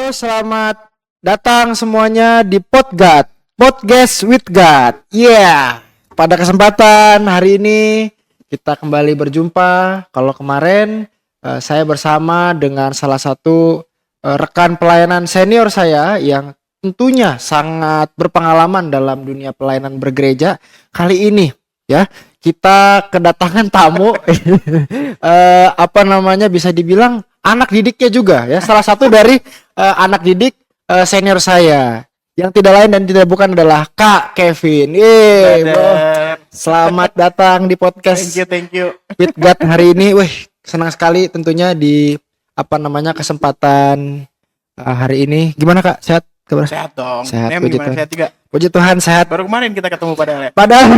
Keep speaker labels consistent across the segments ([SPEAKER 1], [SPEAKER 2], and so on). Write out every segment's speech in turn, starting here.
[SPEAKER 1] Halo, selamat datang semuanya di Podcast with God. Pada kesempatan hari ini kita kembali berjumpa. Kalau kemarin saya bersama dengan salah satu rekan pelayanan senior saya yang tentunya sangat berpengalaman dalam dunia pelayanan bergereja. Kali ini ya kita kedatangan tamu bisa dibilang anak didiknya juga ya, salah satu dari anak didik senior saya yang tidak lain dan tidak bukan adalah Kak Kevin. Bro. Selamat datang di podcast
[SPEAKER 2] Thank you.
[SPEAKER 1] with God hari ini. Senang sekali tentunya di kesempatan hari ini. Gimana Kak? Sehat? Kabar?
[SPEAKER 2] Sehat dong.
[SPEAKER 1] Sehat,
[SPEAKER 2] puji Tuhan. Sehat juga.
[SPEAKER 1] Puji Tuhan sehat.
[SPEAKER 2] Baru kemarin kita ketemu
[SPEAKER 1] Padahal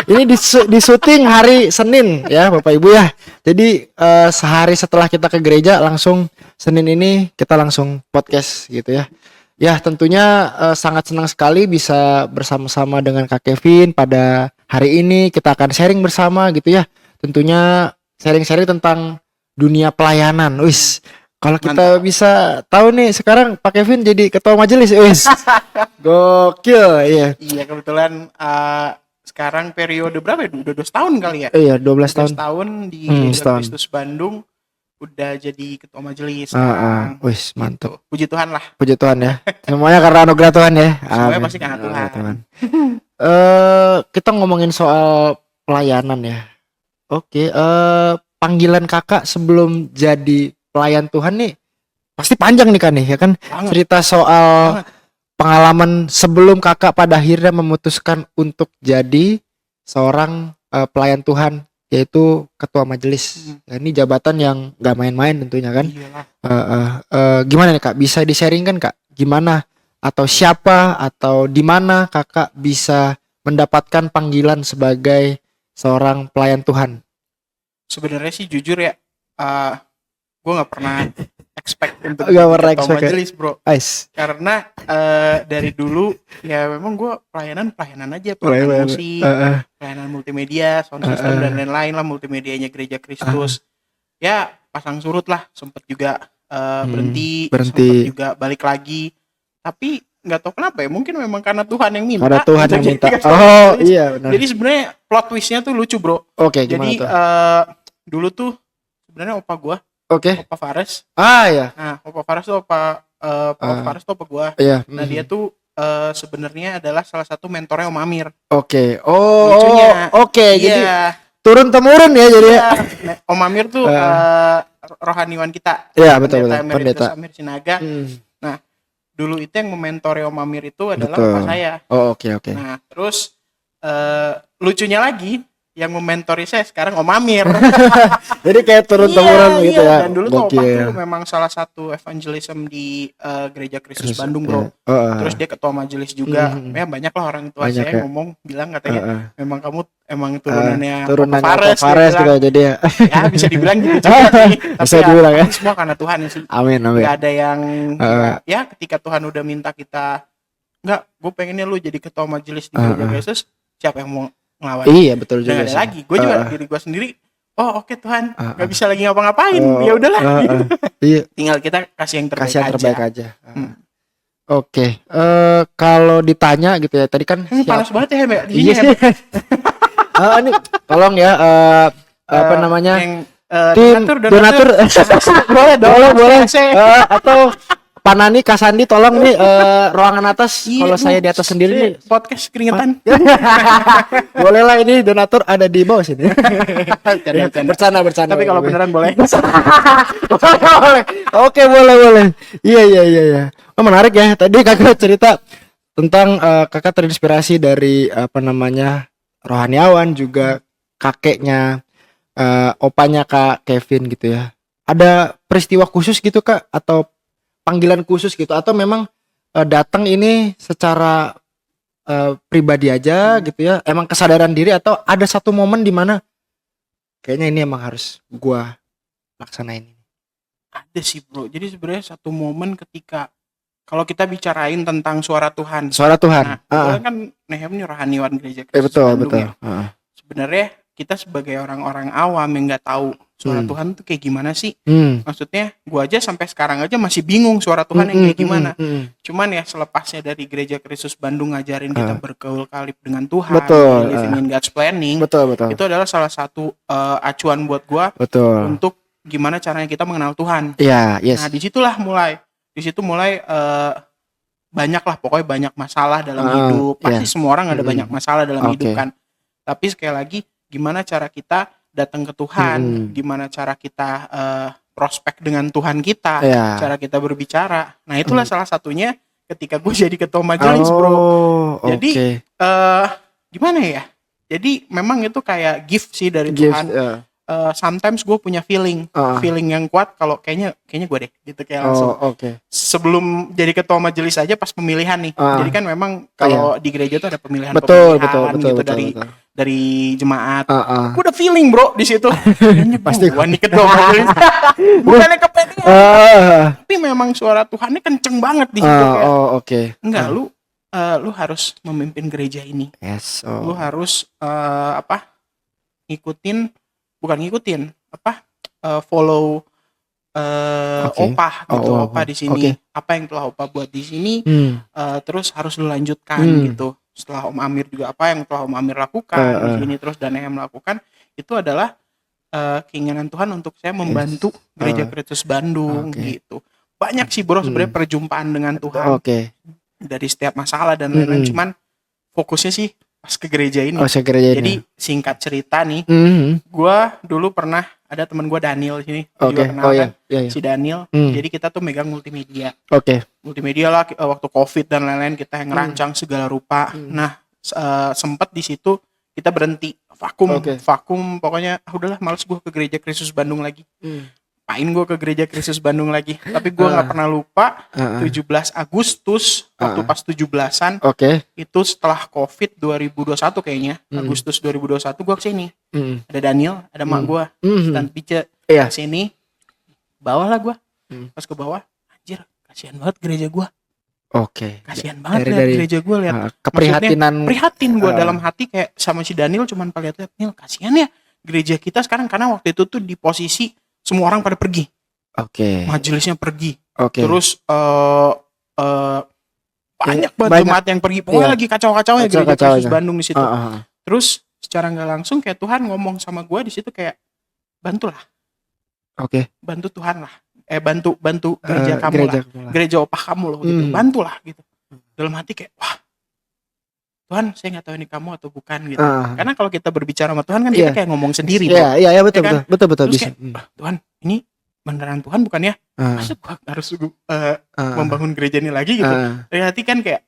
[SPEAKER 1] ini di syuting hari Senin ya Bapak Ibu ya. Jadi sehari setelah kita ke gereja langsung Senin ini kita langsung podcast gitu ya. Ya tentunya sangat senang sekali bisa bersama-sama dengan Kak Kevin pada hari ini. Kita akan sharing bersama gitu ya. Tentunya sharing-sharing tentang dunia pelayanan. Kalau kita bisa tahu nih sekarang Pak Kevin jadi ketua majelis. Gokil ya.
[SPEAKER 2] Iya kebetulan sekarang periode berapa ya? Udah 2 tahun kali ya?
[SPEAKER 1] Iya 12 tahun.
[SPEAKER 2] 12 tahun di Gereja Kristus Bandung udah jadi ketua majelis.
[SPEAKER 1] Mantap.
[SPEAKER 2] Puji Tuhan lah.
[SPEAKER 1] Puji Tuhan ya. Semuanya karena anugerah Tuhan ya.
[SPEAKER 2] Semuanya pasti karena Tuhan.
[SPEAKER 1] Kita ngomongin soal pelayanan ya. Oke, panggilan Kakak sebelum jadi pelayan Tuhan nih pasti panjang nih kan nih ya kan.
[SPEAKER 2] Banget.
[SPEAKER 1] Cerita soal pengalaman sebelum Kakak pada akhirnya memutuskan untuk jadi seorang pelayan Tuhan, yaitu ketua majelis. Ya, ini jabatan yang gak main-main tentunya kan. Gimana nih Kak, bisa di-sharingkan Kak, gimana atau siapa atau di mana Kakak bisa mendapatkan panggilan sebagai seorang pelayan Tuhan?
[SPEAKER 2] Sebenarnya sih jujur ya, gue nggak pernah expect untuk jadi ketua majelis bro. Karena dari dulu ya memang gue pelayanan aja, pelayanan musik, pelayanan multimedia, sound system dan lain-lain lah, multimedianya Gereja Kristus. Ya pasang surut lah, sempet juga berhenti, sempet juga balik lagi. Tapi nggak tahu kenapa ya, mungkin memang karena Tuhan yang minta.
[SPEAKER 1] Karena Tuhan yang minta. Iya benar.
[SPEAKER 2] Jadi sebenarnya plot twistnya tuh lucu bro.
[SPEAKER 1] Oke, gimana
[SPEAKER 2] jadi
[SPEAKER 1] tuh?
[SPEAKER 2] Dulu tuh sebenarnya opa gue. Opa Fares.
[SPEAKER 1] Iya.
[SPEAKER 2] Nah, Opa Fares tuh Fares tuh opa gua.
[SPEAKER 1] Iya.
[SPEAKER 2] Nah, dia tuh sebenarnya adalah salah satu mentornya Om Amir.
[SPEAKER 1] Oke.
[SPEAKER 2] Lucunya.
[SPEAKER 1] Oke.
[SPEAKER 2] Iya.
[SPEAKER 1] Jadi turun temurun ya jadi.
[SPEAKER 2] Iya. Nah, Om Amir tuh rohaniwan kita.
[SPEAKER 1] Iya, betul.
[SPEAKER 2] Pendeta Amir Sinaga. Nah, dulu itu yang mementori Om Amir itu adalah opa saya.
[SPEAKER 1] Oke.
[SPEAKER 2] Nah, terus lucunya lagi yang mementori saya sekarang Om Amir.
[SPEAKER 1] Jadi kayak turun-temurun gitu ya.
[SPEAKER 2] Dan dulu tuh Opa tuh memang salah satu evangelism di Gereja Kristus Bandung bro. Terus dia ketua majelis juga. Ya banyak lah orang tua saya ngomong bilang katanya memang kamu emang turunannya Opa Fares
[SPEAKER 1] gitu jadi ya.
[SPEAKER 2] Ya bisa dibilang gitu juga sih.
[SPEAKER 1] Bisa dibilang ya.
[SPEAKER 2] Semua karena Tuhan sih.
[SPEAKER 1] Amin.
[SPEAKER 2] Gak ada yang ya ketika Tuhan udah minta kita, enggak, gue pengennya lu jadi ketua majelis di Gereja Kristus, siapa yang mau ngelawan?
[SPEAKER 1] Iya betul juga.
[SPEAKER 2] Gak ada lagi. Gue juga diri gue sendiri. Oke Tuhan, gak bisa lagi ngapa-ngapain. Ya udahlah.
[SPEAKER 1] Iya.
[SPEAKER 2] Tinggal kita kasih yang terbaik aja.
[SPEAKER 1] Oke. Kalau ditanya gitu ya, tadi kan
[SPEAKER 2] panas banget ya Mbak.
[SPEAKER 1] Iya sih. Ini tolong ya. Apa namanya? Tim donatur. Boleh. Atau Panani, Kasandi, tolong nih ruangan atas. Kalau saya di atas sendiri nih
[SPEAKER 2] podcast keringetan.
[SPEAKER 1] Boleh lah, ini donatur ada di bawah sini. Bercanda.
[SPEAKER 2] Tapi kalau beneran boleh.
[SPEAKER 1] Oke, boleh. Iya. Menarik ya. Tadi Kakak cerita tentang Kakak terinspirasi dari rohaniawan, juga kakeknya, opanya Kak Kevin gitu ya. Ada peristiwa khusus gitu Kak, atau panggilan khusus gitu, atau memang datang ini secara pribadi aja gitu ya, emang kesadaran diri, atau ada satu momen di mana kayaknya ini emang harus gua laksanain?
[SPEAKER 2] Ada sih bro, jadi sebenarnya satu momen ketika kalau kita bicarain tentang suara Tuhan. Nah, kan Nehem ini rohaniwan Gereja Kristus Bandung ya. Sebenarnya kita sebagai orang-orang awam yang nggak tahu suara Tuhan tuh kayak gimana sih.
[SPEAKER 1] Hmm.
[SPEAKER 2] Maksudnya gue aja sampai sekarang aja masih bingung suara Tuhan yang kayak gimana. Cuman ya selepasnya dari Gereja Kristus Bandung ngajarin kita bergaul kalib dengan Tuhan,
[SPEAKER 1] Betul,
[SPEAKER 2] living in God's planning,
[SPEAKER 1] betul.
[SPEAKER 2] itu adalah salah satu acuan buat gue
[SPEAKER 1] Betul.
[SPEAKER 2] untuk gimana caranya kita mengenal Tuhan.
[SPEAKER 1] Ya, yes.
[SPEAKER 2] Nah di situ mulai banyak lah, pokoknya banyak masalah dalam hidup. Pasti semua orang ada banyak masalah dalam hidup kan. Tapi sekali lagi, gimana cara kita datang ke Tuhan, gimana cara kita prospek dengan Tuhan kita, cara kita berbicara. Nah itulah salah satunya ketika gue jadi ketua majelis, bro. Jadi gimana ya? Jadi memang itu kayak gift sih dari Tuhan. Sometimes gue punya feeling yang kuat kalau kayaknya gue deh gitu, kayak langsung sebelum jadi ketua majelis aja pas pemilihan nih. Jadi kan memang kalau di gereja tuh ada pemilihan
[SPEAKER 1] betul,
[SPEAKER 2] gitu dari jemaat. Gue udah feeling, bro, di situ. Kayaknya
[SPEAKER 1] pasti
[SPEAKER 2] gue nih ketua majelis. Bukannya kepedean. Tapi memang suara Tuhannya kenceng banget di situ kayak. Enggak, lu harus memimpin gereja ini.
[SPEAKER 1] Yes.
[SPEAKER 2] Lu harus follow opah gitu, opah di sini. Apa yang telah opah buat di sini, terus harus lu lanjutkan gitu. Setelah Om Amir juga apa yang telah Om Amir lakukan di sini, terus dan yang melakukan itu adalah keinginan Tuhan untuk saya membantu Gereja Kristus Bandung gitu. Banyak sih, bro, sebenarnya perjumpaan dengan Tuhan dari setiap masalah dan lain-lain. Cuman fokusnya sih pas ke gereja ini. Jadi singkat cerita nih, gue dulu pernah ada teman gue Daniel sini, juga kenal kan, si Daniel. Jadi kita tuh megang multimedia. Multimedia lah waktu COVID dan lain-lain, kita yang ngerancang segala rupa. Nah sempet di situ kita berhenti, vakum. Pokoknya udahlah, males gue ke Gereja Kristus Bandung lagi. Ngapain gue ke Gereja Kristus Bandung lagi? Tapi gue nggak pernah lupa 17 Agustus waktu pas 17-an. Itu setelah COVID 2021 kayaknya. Agustus 2021 gue kesini. Ada Daniel, ada mak gue, dan Pice kesini. Bawah lah gue. Pas ke bawah, anjir, kasihan banget gereja gue. Kasihan banget lihat gereja gue, lihat prihatin gue dalam hati, kayak sama si Daniel cuman lihat Nil, kasihan ya gereja kita sekarang, karena waktu itu tuh di posisi semua orang pada pergi. Majelisnya pergi. Terus banyak banget jemaat yang pergi. Pokoknya lagi kacau-kacau ya Gereja Kristus Bandung di situ. Terus secara nggak langsung kayak Tuhan ngomong sama gue di situ kayak, bantulah. Bantu Tuhan lah. Bantu gereja kamu lah. Gereja opah kamu loh gitu. Bantulah gitu. Dalam hati kayak, wah, Tuhan, saya nggak tahu ini kamu atau bukan gitu. Karena kalau kita berbicara sama Tuhan kan kita kayak ngomong sendiri.
[SPEAKER 1] Iya, betul,
[SPEAKER 2] kan?
[SPEAKER 1] betul.
[SPEAKER 2] Terus
[SPEAKER 1] Bisa.
[SPEAKER 2] Kayak, Tuhan, ini beneran Tuhan bukan ya? Masa gua harus membangun gereja ini lagi gitu. Dari hati kan kayak,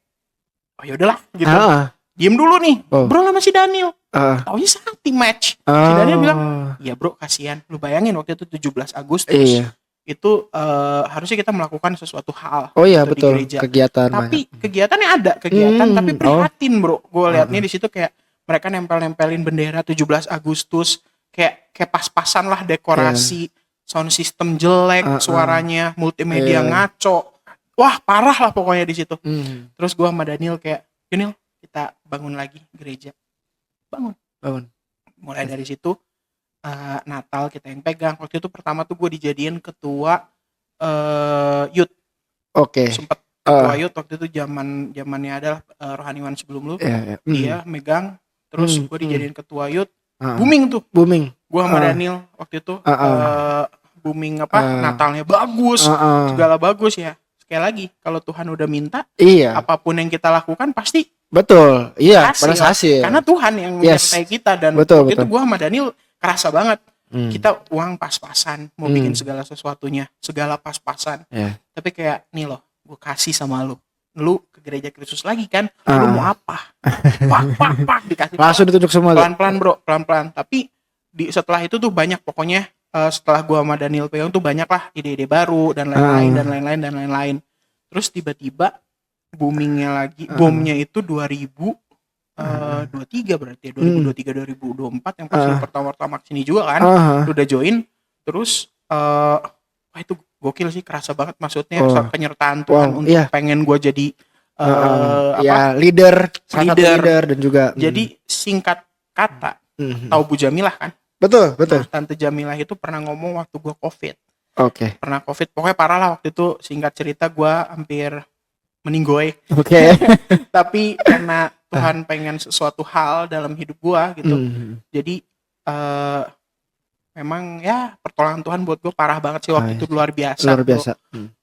[SPEAKER 2] oh yaudahlah gitu. Diem dulu nih, bro sama si Daniel. Taunya sakti match. Si Daniel bilang, iya bro, kasihan. Lu bayangin waktu itu 17 Agustus. Itu harusnya kita melakukan sesuatu hal
[SPEAKER 1] betul,
[SPEAKER 2] di gereja.
[SPEAKER 1] Kegiatan.
[SPEAKER 2] Tapi kegiatannya ada tapi prihatin, bro. Gue liatnya di situ kayak mereka nempelin bendera 17 Agustus, kayak pas-pasan lah dekorasi, sound system jelek, suaranya multimedia ngaco. Wah, parah lah pokoknya di situ. Terus gue sama Daniel kayak, Daniel, kita bangun lagi gereja. Bangun. Mulai dari situ Natal kita yang pegang. Waktu itu pertama tuh gue dijadiin ketua youth. Sempet ketua youth waktu itu zamannya adalah rohaniwan sebelum lu. Dia megang. Terus gue dijadiin ketua youth. Booming. Gue sama Daniel waktu itu booming Natalnya bagus, segala bagus ya. Sekali lagi, kalau Tuhan udah minta, apapun yang kita lakukan pasti
[SPEAKER 1] betul. Hasil.
[SPEAKER 2] Karena Tuhan yang menyertai kita. Dan waktu itu gue sama Daniel kerasa banget. Kita uang pas-pasan, mau bikin segala sesuatunya, segala pas-pasan. Tapi kayak, nih loh, gue kasih sama lu ke Gereja Kristus lagi kan, lu mau apa? Pak, dikasih. Langsung ditunjuk semua. Pelan-pelan bro, pelan-pelan. Tapi setelah itu tuh banyak, pokoknya setelah gue sama Daniel pegang tuh banyak lah ide-ide baru dan lain-lain. Terus tiba-tiba boomingnya lagi, bomnya itu 2023 berarti ya, 2023-2024 yang pas pertama-tama kesini juga kan, udah join. Terus itu gokil sih, kerasa banget maksudnya penyertaan Tuhan untuk pengen gue jadi
[SPEAKER 1] leader dan juga
[SPEAKER 2] jadi singkat kata, tahu Bu Jamilah kan?
[SPEAKER 1] Betul.
[SPEAKER 2] Nah, Tante Jamilah itu pernah ngomong waktu gue COVID.
[SPEAKER 1] Oke.
[SPEAKER 2] Pernah COVID, pokoknya parah lah waktu itu. Singkat cerita gue hampir meninggoy.
[SPEAKER 1] Oke.
[SPEAKER 2] Tapi karena Tuhan pengen sesuatu hal dalam hidup gue gitu. Jadi memang ya pertolongan Tuhan buat gue parah banget sih waktu itu, luar biasa.
[SPEAKER 1] Luar biasa.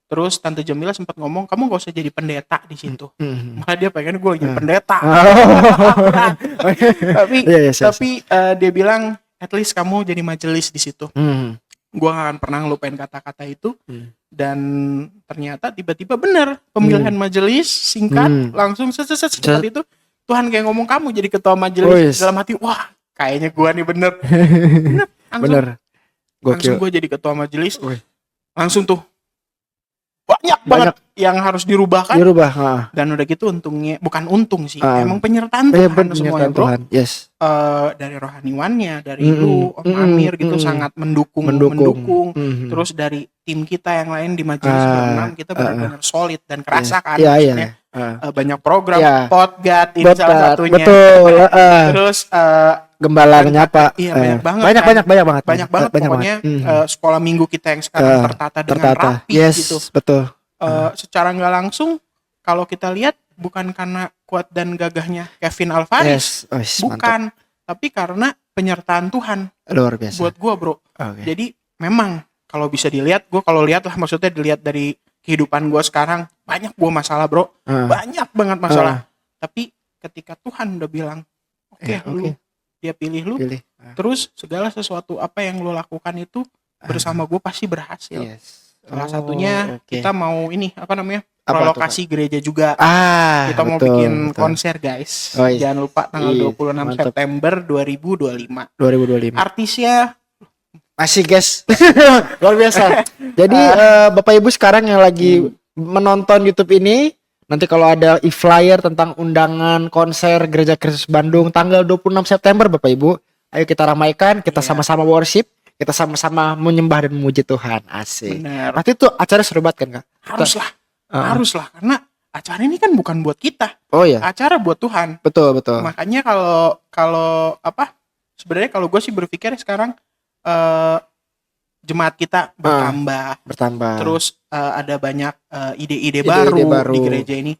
[SPEAKER 2] Terus Tante Jamila sempat ngomong, kamu gak usah jadi pendeta di situ. Malah dia pengen gue jadi pendeta. Tapi dia bilang, at least kamu jadi majelis di situ. Gue gak akan pernah ngelupain kata-kata itu. Dan ternyata tiba-tiba benar pemilihan majelis singkat, langsung seperti itu. Tuhan kayak ngomong kamu jadi ketua majelis. Dalam hati, wah kayaknya gue nih bener. Langsung gue jadi ketua majelis. Langsung tuh banyak banget yang harus dirubah. Dan udah gitu untungnya, bukan untung sih, emang penyertaan Tuhan semuanya bro. Dari rohaniwannya, dari lu Om Amir gitu sangat mendukung. Terus dari tim kita yang lain di majelis berenam, kita benar-benar solid dan kerasa kan. Banyak program, podcast ini salah satunya. Terus
[SPEAKER 1] Gembala nyapa.
[SPEAKER 2] Iya, banyak banget pokoknya. Sekolah minggu kita yang sekarang tertata dengan rapi gitu.
[SPEAKER 1] Betul.
[SPEAKER 2] Secara nggak langsung kalau kita lihat bukan karena kuat dan gagahnya Kevin Alvarez, bukan, tapi karena penyertaan Tuhan.
[SPEAKER 1] Luar biasa.
[SPEAKER 2] Buat gua bro. Jadi memang kalau bisa dilihat, gua kalau lihat lah, maksudnya dilihat dari kehidupan gua sekarang, banyak gua masalah bro, banyak banget masalah. Tapi ketika Tuhan udah bilang, oke, lu dia pilih lu, terus segala sesuatu apa yang lu lakukan itu bersama gue pasti berhasil. Salah satunya kita mau ini relokasi gereja juga. Kita mau bikin konser guys. Jangan lupa tanggal 26 September 2025. Artisnya
[SPEAKER 1] masih guys. Luar biasa. Jadi Bapak Ibu sekarang yang lagi menonton YouTube ini, nanti kalau ada e-flyer tentang undangan konser Gereja Kristus Bandung tanggal 26 September Bapak Ibu, ayo kita ramaikan, kita sama-sama worship, kita sama-sama menyembah dan memuji Tuhan. Asik. Bener. Berarti itu acara seru banget kan Kak?
[SPEAKER 2] Haruslah karena acara ini kan bukan buat kita. Acara buat Tuhan.
[SPEAKER 1] Betul.
[SPEAKER 2] Makanya kalau sebenarnya kalau gue sih berpikir sekarang jemaat kita bertambah. Terus ada banyak ide-ide baru di gereja ini.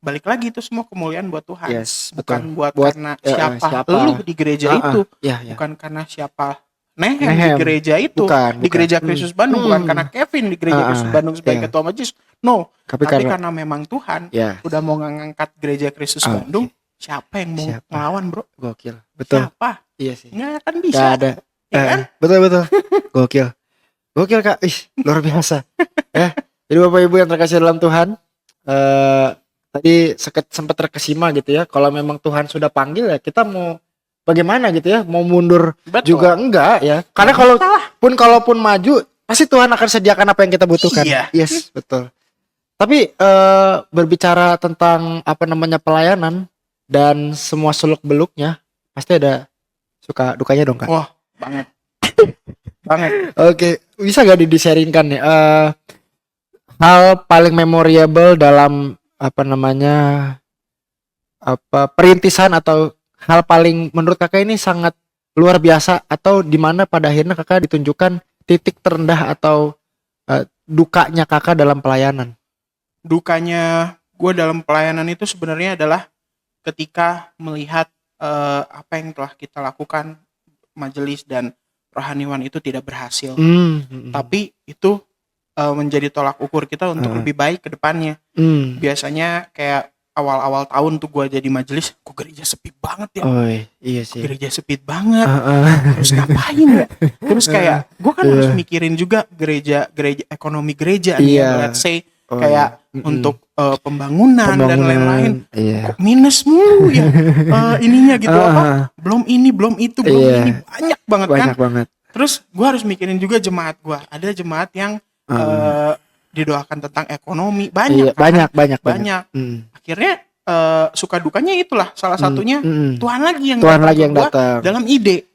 [SPEAKER 2] Balik lagi itu semua kemuliaan buat Tuhan. Bukan buat karena siapa lu di gereja itu. Bukan karena siapa Nehem di gereja itu. Di gereja Kristus Bandung. Bukan karena Kevin di gereja Kristus Bandung sebagai ketua majelis. No. Tapi karena memang Tuhan udah mau ngangkat gereja Kristus Bandung. Siapa yang mau ngelawan bro?
[SPEAKER 1] Gokil. Betul.
[SPEAKER 2] Siapa?
[SPEAKER 1] Iya sih.
[SPEAKER 2] Nggak akan bisa.
[SPEAKER 1] Gak ada.
[SPEAKER 2] Kan?
[SPEAKER 1] Betul. Gokil Kak. Luar biasa. Jadi Bapak Ibu yang terkasih dalam Tuhan, tadi sempat terkesima gitu ya. Kalau memang Tuhan sudah panggil ya kita mau bagaimana gitu ya, mau mundur juga enggak ya. Karena kalaupun maju pasti Tuhan akan sediakan apa yang kita butuhkan. Yes, betul. Tapi berbicara tentang pelayanan dan semua seluk beluknya, pasti ada suka dukanya dong Kak.
[SPEAKER 2] Wah, banget.
[SPEAKER 1] Oke, bisa gak di-sharingkan nih hal paling memorable dalam perintisan atau hal paling menurut Kakak ini sangat luar biasa, atau di mana pada akhirnya Kakak ditunjukkan titik terendah atau dukanya Kakak dalam pelayanan?
[SPEAKER 2] Dukanya gue dalam pelayanan itu sebenarnya adalah ketika melihat apa yang telah kita lakukan majelis dan rohaniwan itu tidak berhasil. Tapi itu menjadi tolak ukur kita untuk lebih baik ke depannya. Biasanya kayak awal-awal tahun tuh gue jadi majelis, kok gereja sepi banget ya.
[SPEAKER 1] Iya sih.
[SPEAKER 2] Gereja sepi banget. Terus ngapain ya? Terus kayak gue kan harus mikirin juga gereja ekonomi gereja nih, let's say kayak untuk pembangunan dan lain-lain. Kok minus mulu ya ininya gitu, belum ini belum itu belum ini, banyak banget. Terus gue harus mikirin juga jemaat gue. Ada jemaat yang didoakan tentang ekonomi banyak. Akhirnya suka dukanya itulah salah satunya Tuhan lagi yang datang dalam ide.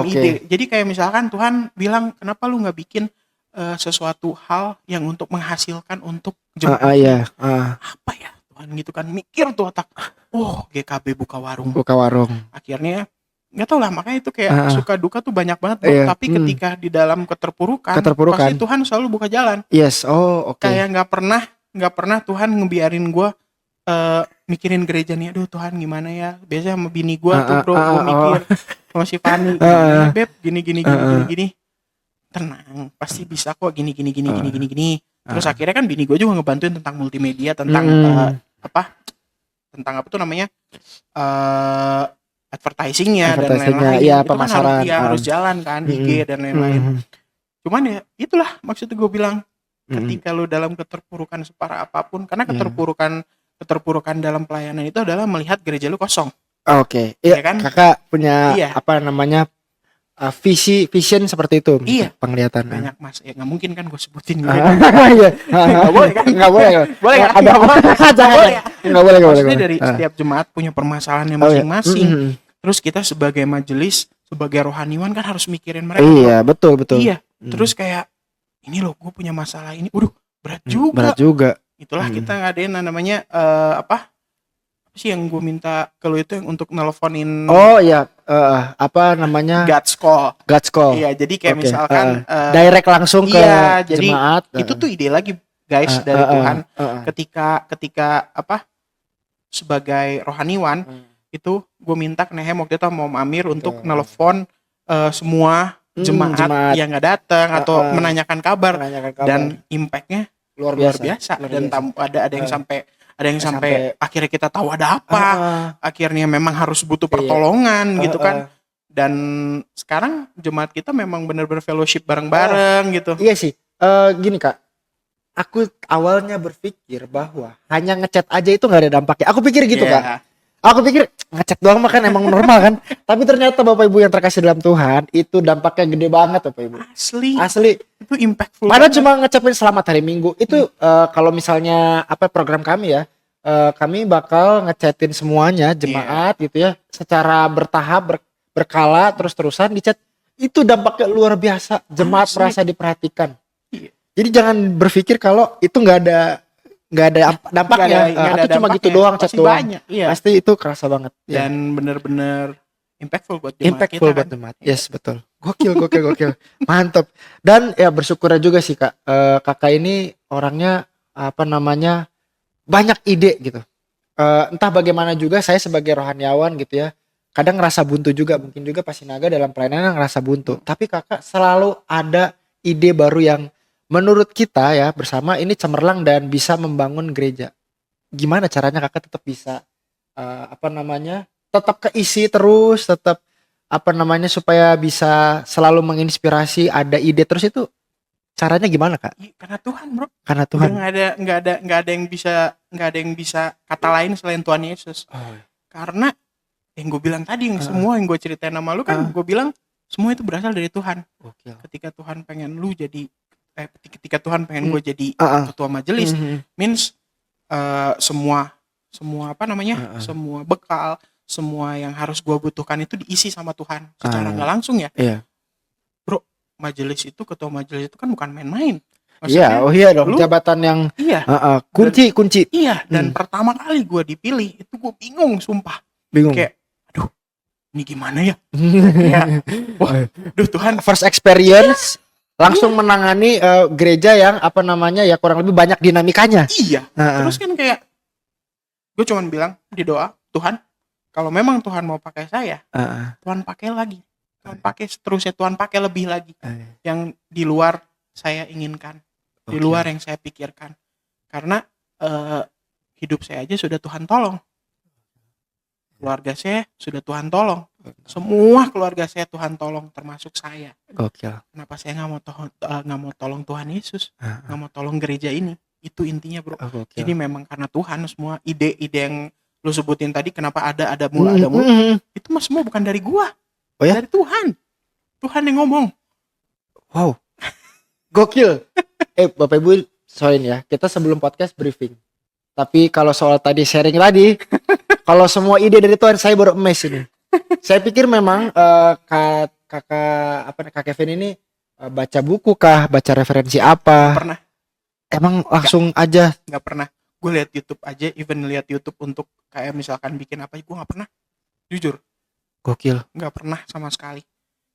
[SPEAKER 2] Ide. Jadi kayak misalkan Tuhan bilang, kenapa lu nggak bikin sesuatu hal yang untuk menghasilkan untuk jemaat? Apa ya Tuhan gitu kan, mikir tuh otak. GKB buka warung. Akhirnya nggak tau lah, makanya itu kayak suka duka tuh banyak banget bro. Tapi ketika di dalam keterpurukan pasti Tuhan selalu buka jalan.
[SPEAKER 1] Yes.
[SPEAKER 2] Kayak nggak pernah Tuhan ngebiarin gue mikirin gereja nih. Aduh Tuhan gimana ya, biasanya sama bini gue tuh bro, gue mikir sama si Fani, beb gini, tenang pasti bisa kok, gini. Terus akhirnya kan bini gue juga ngebantuin tentang multimedia, tentang tentang apa tuh namanya, advertisingnya dan lain-lain.
[SPEAKER 1] Ya,
[SPEAKER 2] itu
[SPEAKER 1] pemasaran
[SPEAKER 2] kan harus jalan kan, IG dan lain-lain. Cuman ya itulah maksudnya gue bilang, ketika lu dalam keterpurukan separah apapun, karena keterpurukan dalam pelayanan itu adalah melihat gereja lu kosong.
[SPEAKER 1] Oke. Iya kan? Kakak punya apa namanya, vision seperti itu.
[SPEAKER 2] Iya.
[SPEAKER 1] Penglihatan.
[SPEAKER 2] Banyak mas, ya nggak mungkin kan gue sebutin.
[SPEAKER 1] Iya. Nggak boleh kan? Nggak boleh. Boleh kan? Nggak boleh.
[SPEAKER 2] Maksudnya dari setiap jemaat punya permasalahannya masing-masing. Terus kita sebagai majelis, sebagai rohaniwan kan harus mikirin mereka.
[SPEAKER 1] Iya, betul.
[SPEAKER 2] Iya. Terus kayak ini loh, gue punya masalah ini. Berat juga. Itulah kita ngadain namanya apa sih yang gue minta ke lu itu, yang untuk nelponin. Oh iya, apa namanya? God's call. Iya, jadi kayak misalkan
[SPEAKER 1] direct langsung ke
[SPEAKER 2] jadi
[SPEAKER 1] jemaat.
[SPEAKER 2] Itu tuh ide lagi guys dari Tuhan. Ketika apa sebagai rohaniwan itu gue minta ke Nehem waktu itu mau Amir untuk nelpon semua jemaat yang nggak datang atau menanyakan kabar. Dan impactnya luar biasa. Dan ada yang sampai akhirnya kita tahu ada apa, akhirnya memang harus butuh pertolongan gitu kan. Dan sekarang jemaat kita memang benar-benar fellowship bareng-bareng gitu.
[SPEAKER 1] Iya sih, gini Kak, aku awalnya berpikir bahwa hanya ngechat aja itu nggak ada dampaknya. Aku pikir gitu Kak. Aku pikir ngechat doang mah kan emang normal kan. Tapi ternyata Bapak Ibu yang terkasih dalam Tuhan, itu dampaknya gede banget Bapak Ibu. Asli. Itu impactful. Padahal cuma ngecapin selamat hari Minggu. Itu kalau misalnya program kami ya, kami bakal ngechatin semuanya jemaat gitu ya, secara bertahap, berkala, terus-terusan di chat. Itu dampaknya luar biasa. Jemaat merasa diperhatikan. Jadi jangan berpikir kalau itu nggak ada dampaknya, atau cuma gitu doang, chat doang. Pasti itu kerasa banget.
[SPEAKER 2] Dan bener-bener impactful buat jemaat.
[SPEAKER 1] Yes, betul. Gokil. Mantap. Dan ya bersyukur juga sih Kak. Kakak ini orangnya banyak ide gitu. Entah bagaimana juga saya sebagai rohaniawan gitu ya, kadang ngerasa buntu juga, mungkin juga Pak Sinaga dalam pelayanan ngerasa buntu. Tapi Kakak selalu ada ide baru yang menurut kita ya bersama ini cemerlang dan bisa membangun gereja. Gimana caranya Kakak tetap bisa tetap keisi terus, tetap supaya bisa selalu menginspirasi, ada ide terus, itu caranya gimana Kak?
[SPEAKER 2] Karena Tuhan bro.
[SPEAKER 1] Karena Tuhan.
[SPEAKER 2] Nggak ada yang bisa kata lain selain Tuhan Yesus. Karena yang gue bilang tadi, semua yang gue ceritain sama lu kan, gue bilang semua itu berasal dari Tuhan. Ketika Tuhan pengen lu jadi ketika Tuhan pengen gue jadi ketua majelis, means semua semua bekal, semua yang harus gue butuhkan itu diisi sama Tuhan secara nggak langsung ya. Bro, majelis itu, ketua majelis itu kan bukan main-main.
[SPEAKER 1] Iya, dong, jabatan yang kunci.
[SPEAKER 2] Iya, dan pertama kali gue dipilih itu gue bingung, sumpah. Kayak, aduh, ini gimana ya? Tuhan.
[SPEAKER 1] First experience. Langsung menangani gereja yang kurang lebih banyak dinamikanya.
[SPEAKER 2] Iya. Terus kan kayak gue cuman bilang di doa, Tuhan, kalau memang Tuhan mau pakai saya, Tuhan pakai lagi. Tuhan pakai seterusnya, Tuhan pakai lebih lagi. Yang di luar saya inginkan, di luar yang saya pikirkan. Karena hidup saya aja sudah Tuhan tolong. Keluarga saya sudah Tuhan tolong. Semua keluarga saya Tuhan tolong, termasuk saya. Kenapa saya nggak mau tolong Tuhan Yesus, nggak mau tolong gereja ini? Itu intinya bro. Jadi memang karena Tuhan, semua ide-ide yang lu sebutin tadi, kenapa ada mula, itu mah semua bukan dari gua, dari Tuhan. Tuhan yang ngomong.
[SPEAKER 1] Wow, gokil. Bapak Ibu, sorry ya, kita sebelum podcast briefing. Tapi kalau soal tadi sharing tadi, kalau semua ide dari Tuhan, saya baru emes ini. Saya pikir memang Kak Kevin ini baca buku kah, baca referensi apa?
[SPEAKER 2] Gak pernah.
[SPEAKER 1] Emang langsung aja?
[SPEAKER 2] Gak pernah. Gue lihat YouTube aja, even lihat YouTube untuk kayak misalkan bikin apa, gue gak pernah. Jujur.
[SPEAKER 1] Gokil.
[SPEAKER 2] Nggak pernah sama sekali.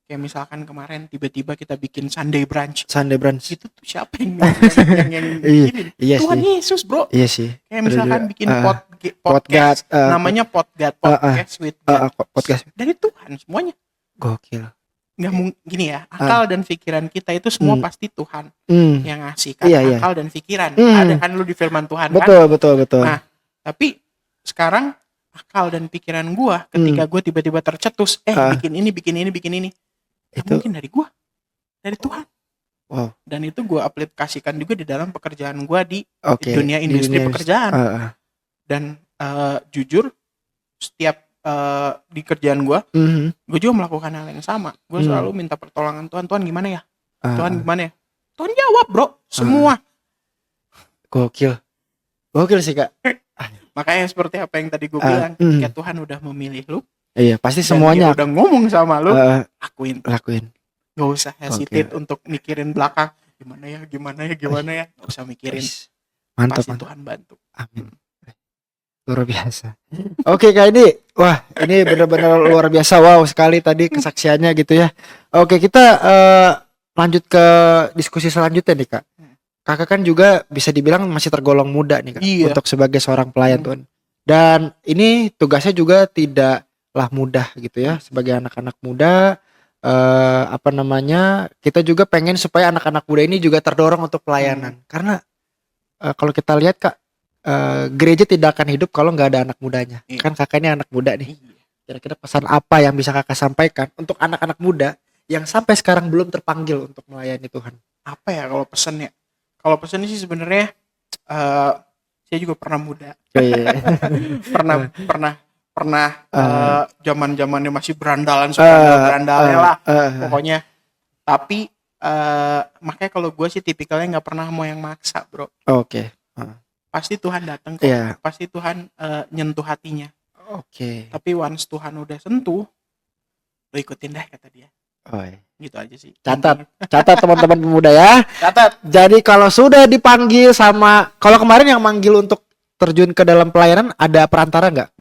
[SPEAKER 2] Kayak misalkan kemarin tiba-tiba kita bikin Sunday brunch. Itu tuh siapa yang bikin?
[SPEAKER 1] Iya
[SPEAKER 2] Tuhan
[SPEAKER 1] sih.
[SPEAKER 2] Yesus, bro.
[SPEAKER 1] Iya sih.
[SPEAKER 2] Kayak misalkan bikin
[SPEAKER 1] podcast,
[SPEAKER 2] podcast, namanya podcast with God.
[SPEAKER 1] Podcast
[SPEAKER 2] Dari Tuhan semuanya.
[SPEAKER 1] gokil.
[SPEAKER 2] Nggak mungkin gini ya, akal dan pikiran kita itu semua pasti Tuhan yang ngasih kan.
[SPEAKER 1] Iya.
[SPEAKER 2] Akal dan pikiran ada kan lu di firman Tuhan kan.
[SPEAKER 1] Betul.
[SPEAKER 2] Nah, tapi sekarang akal dan pikiran gua ketika gua tiba-tiba tercetus bikin ini itu mungkin dari gua, dari Tuhan.
[SPEAKER 1] Wow.
[SPEAKER 2] Dan itu gua aplikasikan juga di dalam pekerjaan gua di dunia industri pekerjaan. Dan jujur setiap di kerjaan gue juga melakukan hal yang sama. Gue selalu minta pertolongan Tuhan. Tuhan gimana ya? Tuhan gimana ya? Tuhan jawab, bro. Semua.
[SPEAKER 1] Gokil sih, Kak.
[SPEAKER 2] Makanya seperti apa yang tadi gue bilang, ketika Tuhan udah memilih lu,
[SPEAKER 1] iya pasti semuanya
[SPEAKER 2] udah ngomong sama lu, lakuin. Gak usah hesitate untuk mikirin belakang. Gimana ya? Gak usah mikirin.
[SPEAKER 1] Mantap.
[SPEAKER 2] Pasti Tuhan bantu.
[SPEAKER 1] Amin. Luar biasa. Oke, Kak, ini benar-benar luar biasa. Wow sekali tadi kesaksiannya gitu ya. Oke, kita lanjut ke diskusi selanjutnya nih, Kak. Kakak kan juga bisa dibilang masih tergolong muda nih, Kak, untuk sebagai seorang pelayan Tuhan. Dan ini tugasnya juga tidaklah mudah gitu ya, sebagai anak-anak muda. Kita juga pengen supaya anak-anak muda ini juga terdorong untuk pelayanan. Karena kalau kita lihat, Kak, gereja tidak akan hidup kalau nggak ada anak mudanya. Kan kakak ini anak muda nih. Kira-kira pesan apa yang bisa kakak sampaikan untuk anak-anak muda yang sampai sekarang belum terpanggil untuk melayani Tuhan?
[SPEAKER 2] Apa ya kalau pesannya? Kalau pesannya sih sebenarnya saya juga pernah muda. pernah zaman-zamannya masih berandalan berandalnya lah pokoknya. Tapi makanya kalau gue sih tipikalnya nggak pernah mau yang maksa, bro.
[SPEAKER 1] Oke.
[SPEAKER 2] Pasti Tuhan datang kok. Pasti Tuhan nyentuh hatinya. Tapi once Tuhan udah sentuh, lo ikutin deh kata dia. Gitu aja sih.
[SPEAKER 1] Catat teman-teman pemuda ya.
[SPEAKER 2] Catat.
[SPEAKER 1] Jadi kalau sudah dipanggil kalau kemarin yang manggil untuk terjun ke dalam pelayanan ada perantara nggak?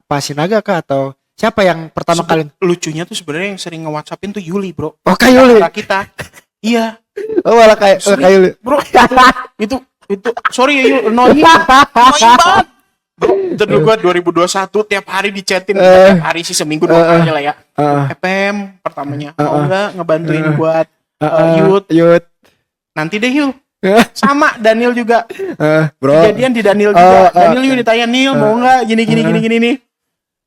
[SPEAKER 1] Pak Sinaga kah atau siapa yang pertama kali?
[SPEAKER 2] Lucunya tuh sebenarnya yang sering nge-WhatsAppin tuh Yuli, bro.
[SPEAKER 1] Oh, Kak Yuli.
[SPEAKER 2] Kita. Iya.
[SPEAKER 1] Oh, malah kayak Yuli.
[SPEAKER 2] Bro. Itu sorry ya Yul, annoying banget. Bro, dulu gue 2021 tiap hari dichatin, tiap hari sih seminggu 2 kali lah ya. EPM pertamanya, mau nggak ngebantuin buat youth. Nanti deh Yul. Sama Daniel juga.
[SPEAKER 1] Bro.
[SPEAKER 2] Kejadian di Daniel juga. Daniel juga ditanya, Nil mau nggak gini nih.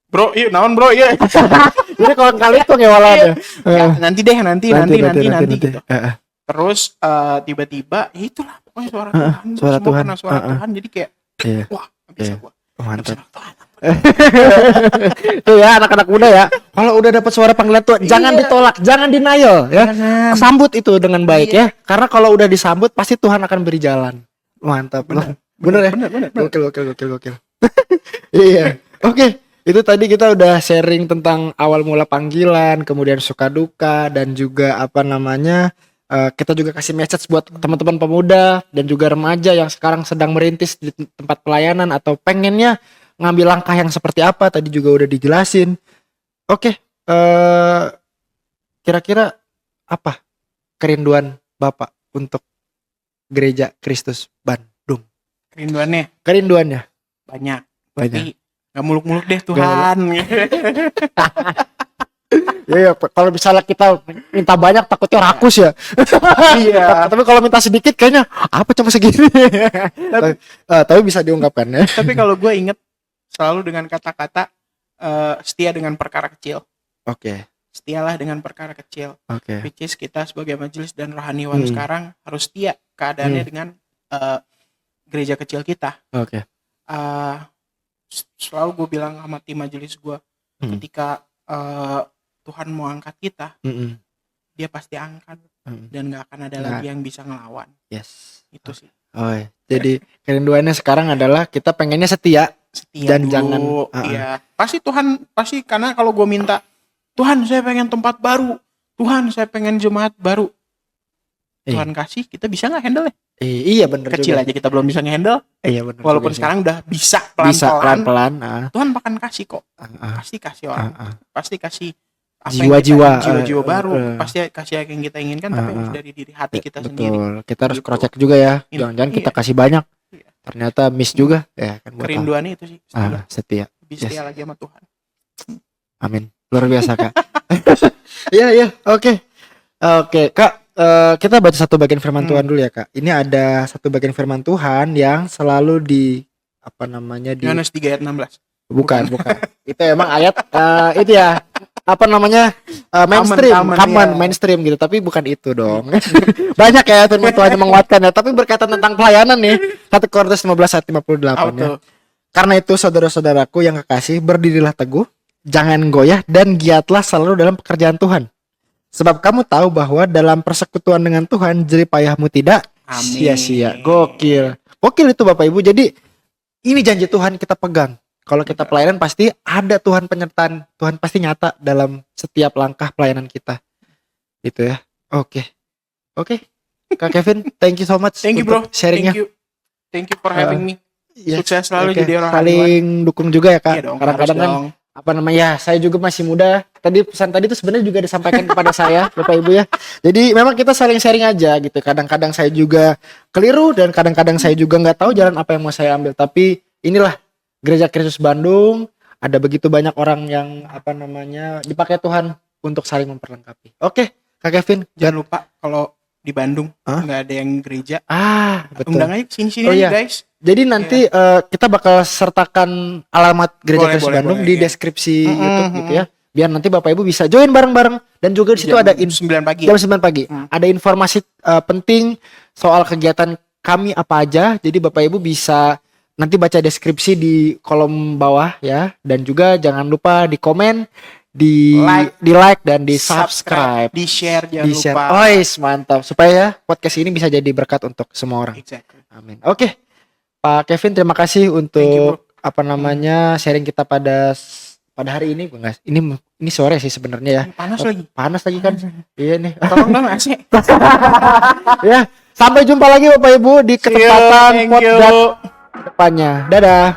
[SPEAKER 2] Bro, iya naon bro, iya.
[SPEAKER 1] Jadi kalau kali itu ngewalan
[SPEAKER 2] ya. Nanti gitu. Terus tiba-tiba ya itulah pokoknya suara Tuhan.
[SPEAKER 1] Suara Tuhan.
[SPEAKER 2] Karena suara Tuhan jadi kayak wah bisa gua.
[SPEAKER 1] Mantap. Tuh ya anak-anak muda ya. Kalau udah dapat suara panggilan Tuhan, jangan ditolak, jangan denial ya. Sambut itu dengan baik ya. Karena kalau udah disambut pasti Tuhan akan beri jalan. Mantap. Bener ya?
[SPEAKER 2] Bener.
[SPEAKER 1] Gokil. Iya. Oke. Itu tadi kita udah sharing tentang awal mula panggilan, kemudian suka duka, dan juga kita juga kasih message buat teman-teman pemuda dan juga remaja yang sekarang sedang merintis di tempat pelayanan atau pengennya ngambil langkah yang seperti apa, tadi juga udah dijelasin. Oke, kira-kira apa kerinduan Bapak untuk Gereja Kristus Bandung? Kerinduannya
[SPEAKER 2] banyak. Tapi gak muluk-muluk deh Tuhan.
[SPEAKER 1] Ya, kalau misalnya kita minta banyak takutnya rakus ya. Iya. Tapi kalau minta sedikit kayaknya apa cuma segini. Tapi bisa diungkapkan ya.
[SPEAKER 2] Tapi kalau gue inget selalu dengan kata-kata setia dengan perkara kecil.
[SPEAKER 1] Oke.
[SPEAKER 2] Setialah dengan perkara kecil.
[SPEAKER 1] Oke.
[SPEAKER 2] Which is kita sebagai majelis dan rohaniwan sekarang harus setia keadaannya dengan gereja kecil kita.
[SPEAKER 1] Oke.
[SPEAKER 2] Selalu gue bilang sama tim majelis gue, ketika Tuhan mau angkat kita, dia pasti angkat dan gak akan ada lagi yang bisa ngelawan.
[SPEAKER 1] Yes.
[SPEAKER 2] Itu sih.
[SPEAKER 1] Oh, jadi kerinduannya sekarang adalah kita pengennya setia dan
[SPEAKER 2] dulu.
[SPEAKER 1] Jangan.
[SPEAKER 2] Iya. Pasti Tuhan karena kalau gue minta, Tuhan saya pengen tempat baru, Tuhan saya pengen jemaat baru, Tuhan kasih, kita bisa nggak handle ya?
[SPEAKER 1] Iya bener
[SPEAKER 2] Kecil
[SPEAKER 1] juga.
[SPEAKER 2] aja kita belum bisa ngehandle.
[SPEAKER 1] Iya bener.
[SPEAKER 2] Walaupun
[SPEAKER 1] juga
[SPEAKER 2] sekarang udah bisa
[SPEAKER 1] bisa
[SPEAKER 2] pelan-pelan.
[SPEAKER 1] pelan-pelan.
[SPEAKER 2] Tuhan akan kasih kok.
[SPEAKER 1] Ah.
[SPEAKER 2] Pasti kasih orang. Pasti kasih apa jiwa-jiwa baru. Pasti kasih yang kita inginkan, tapi harus dari diri hati kita
[SPEAKER 1] betul.
[SPEAKER 2] sendiri.
[SPEAKER 1] Kita harus
[SPEAKER 2] Gitu.
[SPEAKER 1] crosscheck juga ya. Jangan-jangan kita kasih banyak.
[SPEAKER 2] Iya.
[SPEAKER 1] Ternyata miss juga ya kan buat
[SPEAKER 2] Kerinduannya itu sih.
[SPEAKER 1] setia.
[SPEAKER 2] Lebih setia lagi sama Tuhan.
[SPEAKER 1] Amin. Luar biasa Kak. Iya, oke. Oke, Kak, kita baca satu bagian firman Tuhan dulu ya, Kak. Ini ada satu bagian firman Tuhan yang selalu di
[SPEAKER 2] Yohanes 3 ayat 16.
[SPEAKER 1] Bukan. Itu emang ayat itu ya. Mainstream gitu, tapi bukan itu dong. Banyak ya firman Tuhan yang menguatkan ya, tapi berkaitan tentang pelayanan nih. 1 Korintus 15 ayat 58 ya. Karena itu saudara-saudaraku yang kekasih, berdirilah teguh, jangan goyah dan giatlah selalu dalam pekerjaan Tuhan. Sebab kamu tahu bahwa dalam persekutuan dengan Tuhan jerih payahmu tidak sia-sia. Gokil itu Bapak Ibu. Jadi ini janji Tuhan kita pegang. Kalau kita pelayanan pasti ada Tuhan penyertaan. Tuhan pasti nyata dalam setiap langkah pelayanan kita. Gitu ya. Oke. Kak Kevin, thank you so much.
[SPEAKER 2] Thank you bro.
[SPEAKER 1] Sharingnya.
[SPEAKER 2] Thank you for having me.
[SPEAKER 1] Yes.
[SPEAKER 2] Sukses selalu jadi orang
[SPEAKER 1] saling dukung juga ya Kak.
[SPEAKER 2] Iya dong,
[SPEAKER 1] Kadang-kadang kan saya juga masih muda. Tadi pesan tadi itu sebenarnya juga disampaikan kepada saya Bapak Ibu ya. Jadi memang kita saling sharing aja gitu. Kadang-kadang saya juga keliru dan kadang-kadang saya juga nggak tahu jalan apa yang mau saya ambil. Tapi inilah Gereja Kristus Bandung. Ada begitu banyak orang yang dipakai Tuhan untuk saling memperlengkapi. Oke, Kak Kevin,
[SPEAKER 2] jangan lupa kalau di Bandung nggak ada yang gereja.
[SPEAKER 1] Betul.
[SPEAKER 2] Undang aja sini aja guys.
[SPEAKER 1] Jadi nanti kita bakal sertakan alamat Gereja Kristus Bandung di deskripsi YouTube gitu ya. Biar nanti Bapak Ibu bisa join bareng-bareng dan juga di situ ada
[SPEAKER 2] jam 9 pagi.
[SPEAKER 1] Jam 9 pagi. Ada informasi penting soal kegiatan kami apa aja. Jadi Bapak Ibu bisa nanti baca deskripsi di kolom bawah ya, dan juga jangan lupa di komen, di like dan di subscribe,
[SPEAKER 2] di share jangan lupa.
[SPEAKER 1] Mantap, supaya podcast ini bisa jadi berkat untuk semua orang.
[SPEAKER 2] Exactly.
[SPEAKER 1] Amin. Oke. Pak Kevin, terima kasih untuk sharing kita pada hari ini. Ini sore sih sebenarnya ya. Panas lagi kan. Iya nih.
[SPEAKER 2] Tolong dong AC.
[SPEAKER 1] Ya, sampai jumpa lagi Bapak Ibu di kesempatan podcast depannya. Dadah.